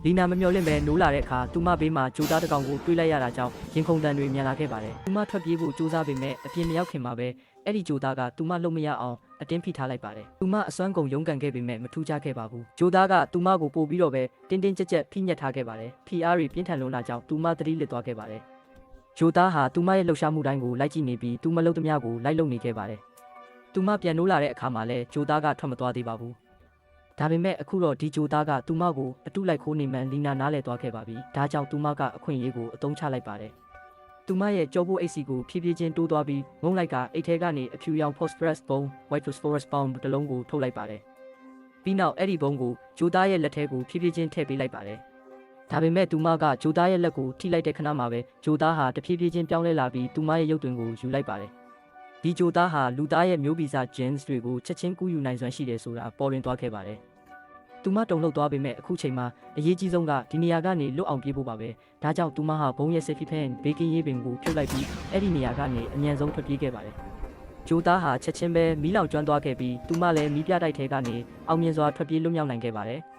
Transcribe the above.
လီနာမမျှော်လင့်ပဲနိုးလာတဲ့အခါသူမဘေးမှာဂျိုသားတစ်ကောင်ကိုတွေးလိုက်ရတာကြောင့်ရင်ခုန်တန်တွေမြန်လာခဲ့ပါတယ်။သူမထွက်ပြေးဖို့ကြိုးစားပေမဲ့အပြင်မရောက်ခင်မှာပဲအဲ့ဒီဂျိုသားကသူမလှုပ်မရအောင်အတင်းဖိထားလိုက်ပါတယ်။သူမအစွမ်းကုန်ရုန်းကန်ခဲ့ပေမဲ့မထူးခြားခဲ့ပါဘူး။ဂျိုသားကသူမကိုပို့ပြီးတော့ပဲတင်းတင်းကြပ်ကြပ်ဖိညက်ထားခဲ့ပါတယ်။ဖီအားတွေပြင်းထန်လွန်းတာကြောင့်သူမသတိလစ်သွားခဲ့ပါတယ်။ဂျိုသားဟာသူမရဲ့လှုပ်ရှားမှုတိုင်းကိုလိုက်ကြည့်နေပြီးသူမလှုပ်သမျှကိုလိုက်လုပ်နေခဲ့ပါတယ်။သူမပြန်နိုးလာတဲ့အခါမှာလည်းဂျိုသားကထွက်မသွားသေးပါဘူး။ဒါပေမဲ့အခုတော့ဒီဂျိုသားကသူမကိုအတုလိုက်ခိုးနေမှန်လီနာနားလဲသွားခဲ့ပါပြီ။ဒါကြောင့်သူမကအခွင့်အရေးကိုအသုံးချလိုက်ပါတယ်။သူမရဲ့ကြောပိုးအိတ်စီကိုဖြည်းဖြည်းချင်းတိုးသွားပြီးငုံလိုက်ကအိတ်ထဲကနေအဖြူရောင် phosphorus ဘုံ white phosphorus ဘုံတစ်လုံးကိုထုတ်လိုက်ပါတယ်။ပြီးနောက်အဲ့ဒီဘုံကိုဂျိုသားရဲ့လက်ထဲကိုဖြည်းဖြည်းချင်းထည့်ပေးလိုက်ပါတယ်။ဒါပေမဲ့သူမကဂျိုသားရဲ့လက်ကိုထိလိုက်တဲ့ခဏမှာပဲဂျိုသားဟာတဖြည်းဖြည်းချင်းပြောင်းလဲလာပြီးသူမရဲ့ရုပ်သွင်းကိုယူလိုက်ပါတယ်။ဒီဂျိုသားဟာလူသားရဲ့မျိုးဗီဇ genes တွေကိုချက်ချင်းကူးယူနိုင်စွမ်းရှိတယ်ဆိုတာပေါ်လွင်သွားခဲ့ပါတယ်။သူမတုံ့လှုပ်သွားပေမဲ့အခုချိန်မှာအရေးကြီးဆုံးကဒီနေရာကနေလွတ်အောင်ပြေးဖို့ပါပဲ။ဒါကြောင့်သူမဟာဘုံရဲ့ safety pin ဘေးကင်းရေးပင်ကိုဖြုတ်လိုက်ပြီးအဲ့ဒီနေရာကနေအမြန်ဆုံးထွက်ပြေးခဲ့ပါတယ်။ဂျိုသားဟာချက်ချင်းပဲမီးလောင်ကျွမ်းသွားခဲ့ပြီးသူမလည်းမီးပြတိုက်ထဲကနေအောင်မြင်စွာထွက်ပြေးလွတ်မြောက်နိုင်ခဲ့ပါတယ်။